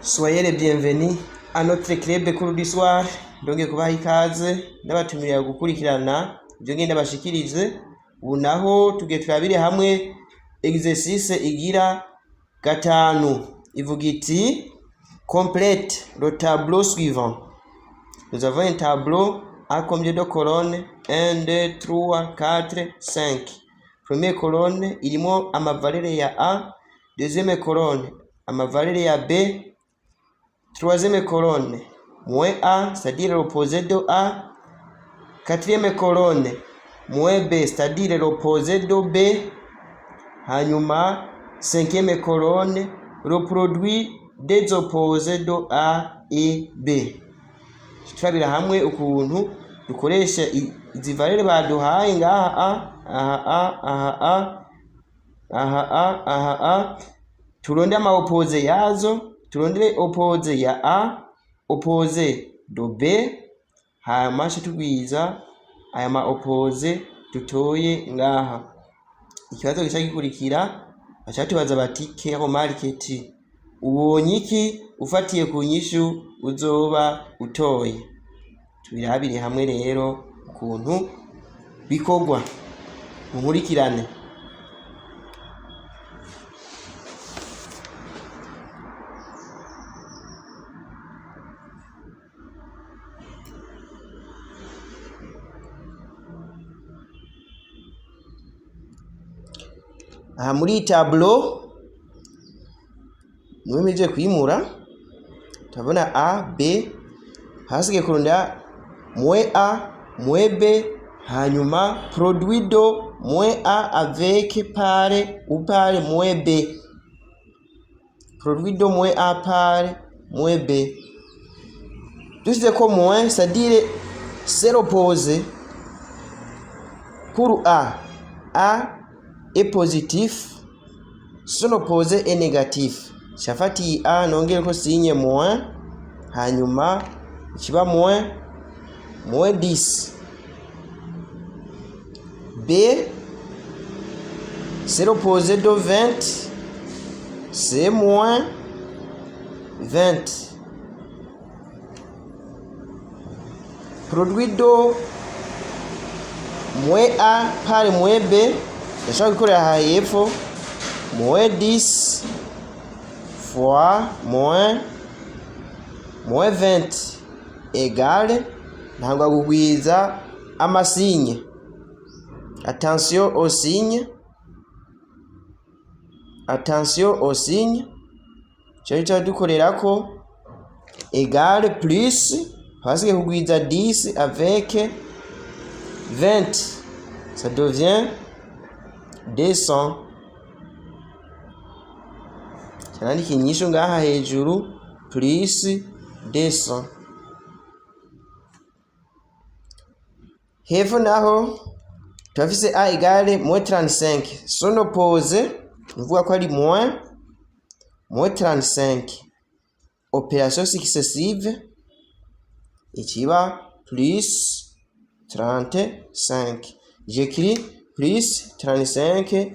Soyez les bienvenus à notre club cours du soir. Ndonge kubaha ikaze ndabatumiriye gukurikirana ibyo ngenda bashikirize. Ubu naho tugiye turabire hamwe exercice igira gatanu. Ivuga iti complète le tableau suivant. Nous avons un tableau à combien de colonnes? 1, 2, 3, 4, 5. Première colonne irimo amavalere ya A. Deuxième colonne amavalere ya B. Troisième colonne moins A, c'est-à-dire l'opposé de A. Quatrième colonne moins B, c'est-à-dire l'opposé de B. Hanyuma cinquième colonne le produit des opposés de A et B. Turabira hamwe ukuntu dukoresha izi valere baduhaye ngaha A. Turonde ama opposé yazo. Turondere opposé ya A, opposé do B, hanyuma tugwiza aya ma opposé dutoye ngaha. Ikibazo gica gikurikira baca tubaza bati kero market ubonye iki ufatiye ku nyishu uzoba utoye. Tubirabire hamwe rero ukuntu bikorwa mu nkurikirane. Aha muri tableau mwemeje kwimura tabona A B hasigaye kurunda moins A moins B hanyuma produit de moins A avec pare ou pare moins B. Produit de moins A pare moins B. Dushize ko moins c'est-à-dire c'est l'opposé pour A est positif, son opposé est négatif. Shafati A nongere ko signe moins hanyuma kiba moins 10. B c'est l'opposé de 20, c'est moins 20. Produit de moins A par moins B, ndashaka gukorera aha hepfo moins 10 fois moins 20 égale ntangwa kugwiza amasigne. Attention au signe, cyo dukorera ko égale plus hasigaye kugwiza 10 avec 20, ça devient 200. Cyandika inyishu ngaha hejuru plus 200. Hepfo naho turafise A égale moins 35. Son opposé uvuga ko ari moins 35. Opération successive ikiba plus 35. J'écris plus 35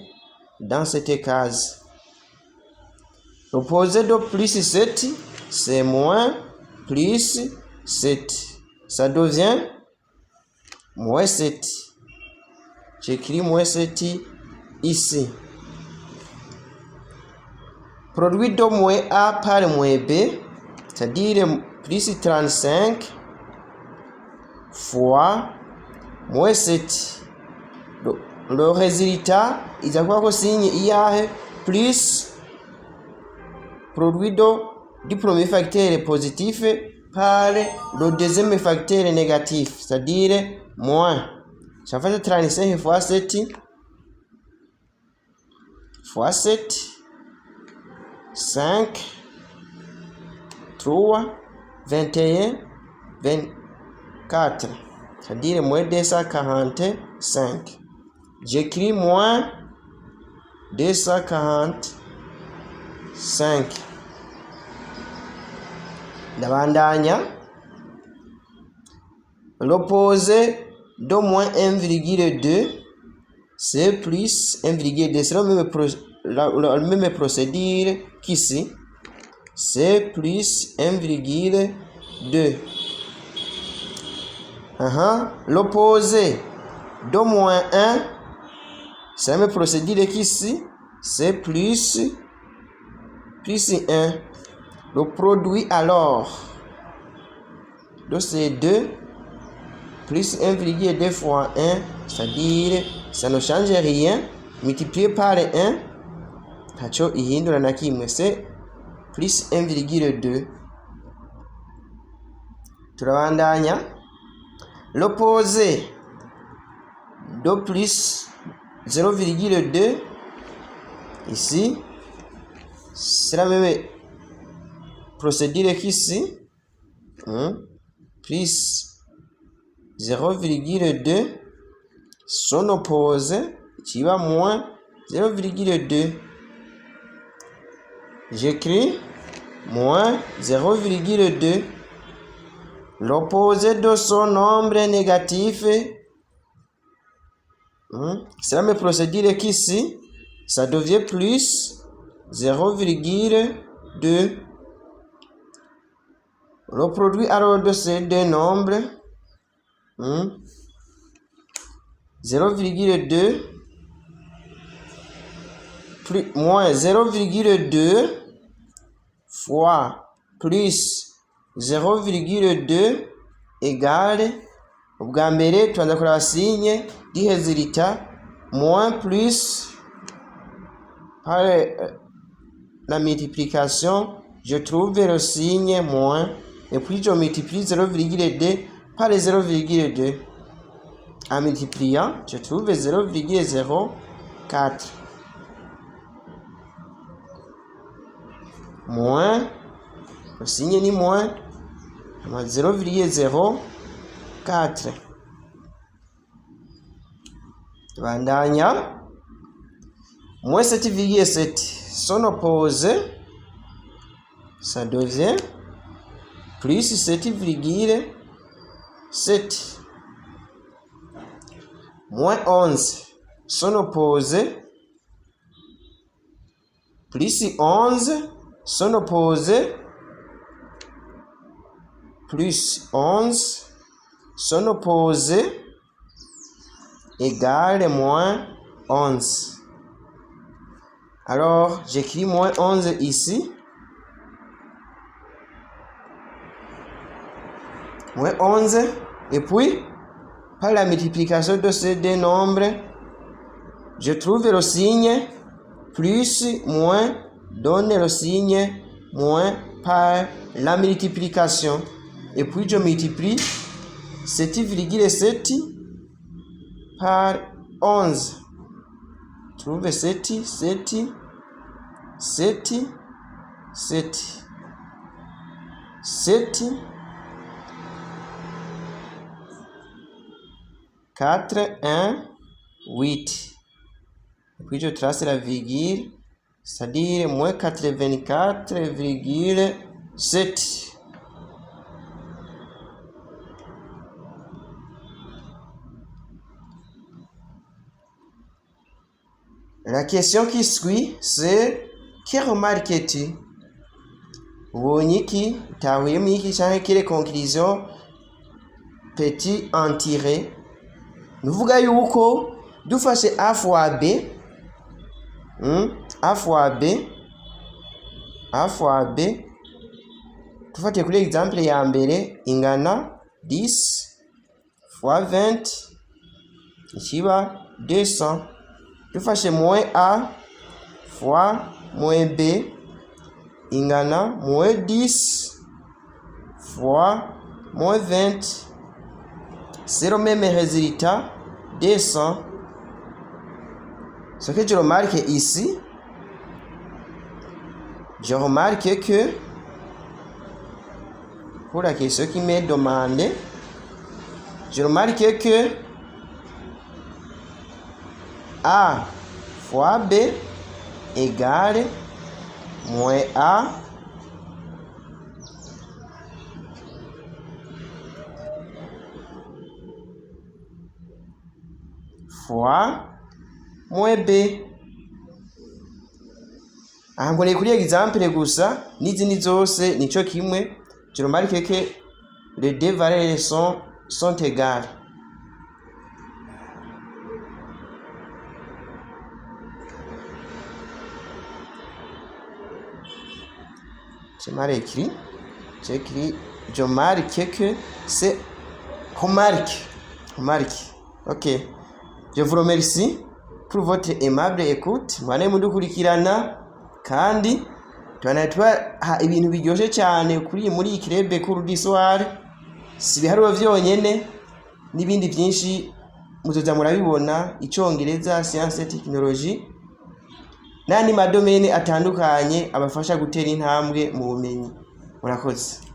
dans cette case. L'opposé de plus 7, c'est moins plus 7. Ça devient moins 7. J'écris moins 7 ici. Produit de moins A par moins B, c'est-à-dire plus 35 fois moins 7. Le résultat, il a quoi signe IAE plus produit du premier facteur positif par le deuxième facteur négatif, c'est-à-dire moins. Ça fait 35 fois 7 fois 7, 5, 3, 21, 24, c'est-à-dire moins 245. J'écris moins 245. Ndabandanya. L'opposé de moins 1,2 c'est plus 1,2. C'est la même procédure qu'ici. c'est plus 1,2. L'opposé de moins 1, c'est la même procédure qu'ici, c'est plus 1. Le produit alors de ces deux, plus 1,2 fois 1, c'est-à-dire ça ne change rien, multiplié par 1, c'est plus 1,2. Turabandanya. L'opposé de plus 0,2, ici, c'est la même procédure qu'ici, plus 0,2, son opposé qui va moins 0,2. J'écris moins 0,2. L'opposé de son nombre négatif, c'est la même procédure qu'ici, ça devient plus 0,2. Le produit alors de ces deux nombres, 0,2 plus moins 0,2 fois plus 0,2 égale, ubwa mbere tuanza kuraba signe du résultat, moins plus par la multiplication, je trouve le signe moins, et puis je multiplie 0,2 par 0,2. En multipliant, je trouve 0,04. Moins, le signe ni moins, 0,04. Bandanya, moins 7,7. Son opposé, ça devient plus 7,7. Moins 11. Son opposé, plus 11. Son opposé, plus 11, son opposé égale moins 11. Alors, j'écris moins 11 ici. Moins 11, et puis, par la multiplication de ces deux nombres, je trouve le signe plus, moins, donne le signe moins par la multiplication. Et puis je multiplie 7,7 par 11. Trouve 7, 7, 7, 7, 7, 4, 1, 8. Et puis je trace la virgule, c'est-à-dire moins 84,7. La question qui suit, c'est que remarques-tu? Ubonye iki? Utahuyemo iki canke quelle conclusion peux-tu en tirer? Nuvuga yuko dufashe A fois B, A fois B, A fois B, tufatiye kuri exemple ya mbere ingana 10 fois 20 ikiba 200. Dufashe moins A fois moins B ingana moins 10 fois moins 20. C'est le même résultat, 200. Ce que je remarque ici, je remarque que pour la question qui m'est demandée, je remarque que A fois B égale moins A fois moins B. aha ngo ni kuri exemple gusa, n'izindi zose nico kimwe. Je remarque que les deux valeurs sont égales. J'ai mal écrit. J'ai écrit, je marque que c'est remarque. Ok. Je vous remercie pour votre aimable écoute. Mwane mudukurikirana kandi tubanatubaha ibintu biryoshye cyane muri iyi club cours d'histoire. Si biharuro vyonyene n'ibindi byinshi muzoza murabibona, icongereza, science et technologie n'andi madomene atandukanye abafasha gutera intambwe mu bumenyi. Murakoze.